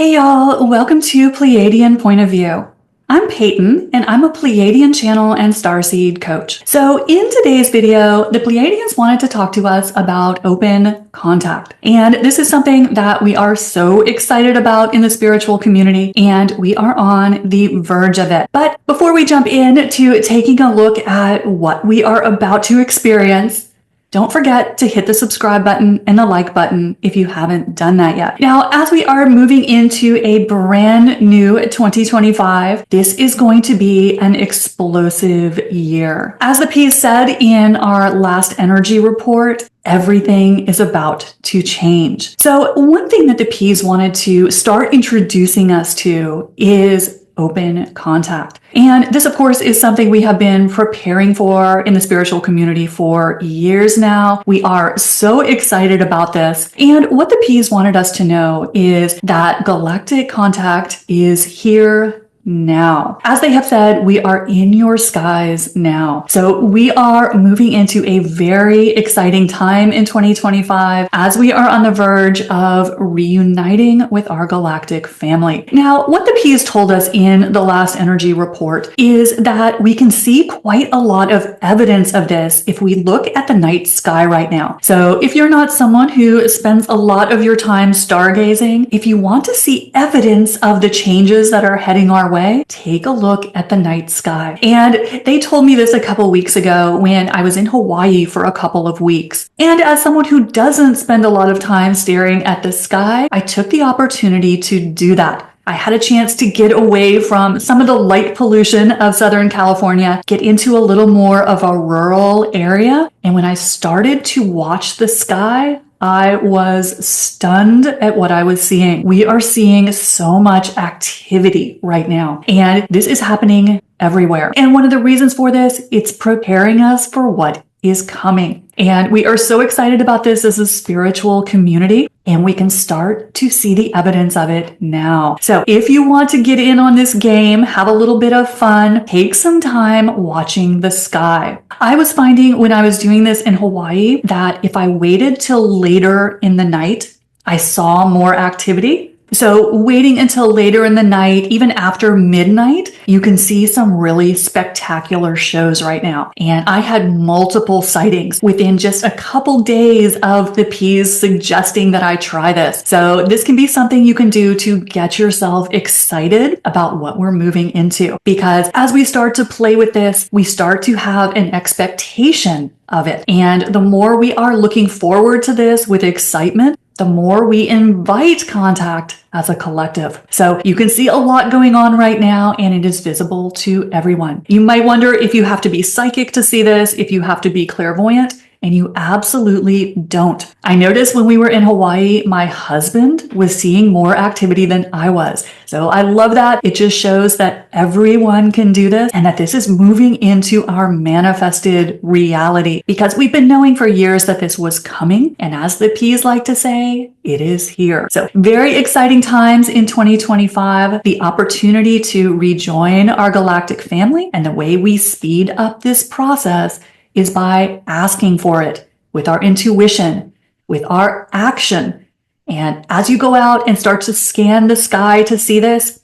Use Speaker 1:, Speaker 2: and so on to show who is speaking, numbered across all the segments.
Speaker 1: Hey y'all, welcome to Pleiadian Point of View. I'm Peyton, and I'm a Pleiadian channel and starseed coach. So in today's video, the Pleiadians wanted to talk to us about open contact. And this is something that we are so excited about in the spiritual community, and we are on the verge of it. But before we jump into taking a look at what we are about to experience, don't forget to hit the subscribe button and the like button if you haven't done that yet. Now, as we are moving into a brand new 2025, this is going to be an explosive year. As the piece said in our last energy report, everything is about to change. So one thing that the P's wanted to start introducing us to is open contact. And this, of course, is something we have been preparing for in the spiritual community for years now. We are so excited about this. And what the P's wanted us to know is that galactic contact is here now. As they have said, we are in your skies now. So we are moving into a very exciting time in 2025 as we are on the verge of reuniting with our galactic family. Now, what the P's told us in the last energy report is that we can see quite a lot of evidence of this if we look at the night sky right now. So if you're not someone who spends a lot of your time stargazing, if you want to see evidence of the changes that are heading our way, take a look at the night sky. And they told me this a couple weeks ago when I was in Hawaii for a couple of weeks. And as someone who doesn't spend a lot of time staring at the sky, I took the opportunity to do that. I had a chance to get away from some of the light pollution of Southern California, get into a little more of a rural area. And when I started to watch the sky, I was stunned at what I was seeing. We are seeing so much activity right now, and this is happening everywhere. And one of the reasons for this, it's preparing us for what is coming. And we are so excited about this as a spiritual community, and we can start to see the evidence of it now. So if you want to get in on this game, have a little bit of fun, take some time watching the sky. I was finding when I was doing this in Hawaii that if I waited till later in the night, I saw more activity. So waiting until later in the night, even after midnight, you can see some really spectacular shows right now. And I had multiple sightings within just a couple days of the P's suggesting that I try this. So this can be something you can do to get yourself excited about what we're moving into. Because as we start to play with this, we start to have an expectation of it. And the more we are looking forward to this with excitement, the more we invite contact as a collective. So you can see a lot going on right now, and it is visible to everyone. You might wonder if you have to be psychic to see this, if you have to be clairvoyant, and you absolutely don't. I noticed when we were in Hawaii, my husband was seeing more activity than I was. So I love that. It just shows that everyone can do this and that this is moving into our manifested reality, because we've been knowing for years that this was coming. And as the P's like to say, it is here. So very exciting times in 2025, the opportunity to rejoin our galactic family. And the way we speed up this process is by asking for it with our intuition, with our action. And as you go out and start to scan the sky to see this,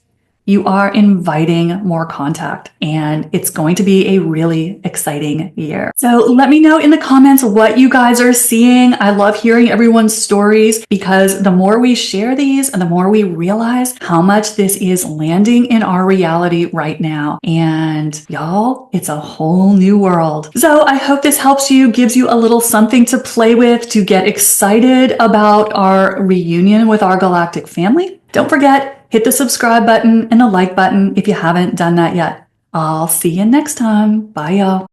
Speaker 1: you are inviting more contact, and it's going to be a really exciting year. So let me know in the comments what you guys are seeing. I love hearing everyone's stories, because the more we share these and the more we realize how much this is landing in our reality right now. And y'all, it's a whole new world. So I hope this helps you, gives you a little something to play with, to get excited about our reunion with our galactic family. Don't forget, hit the subscribe button and the like button if you haven't done that yet. I'll see you next time. Bye, y'all.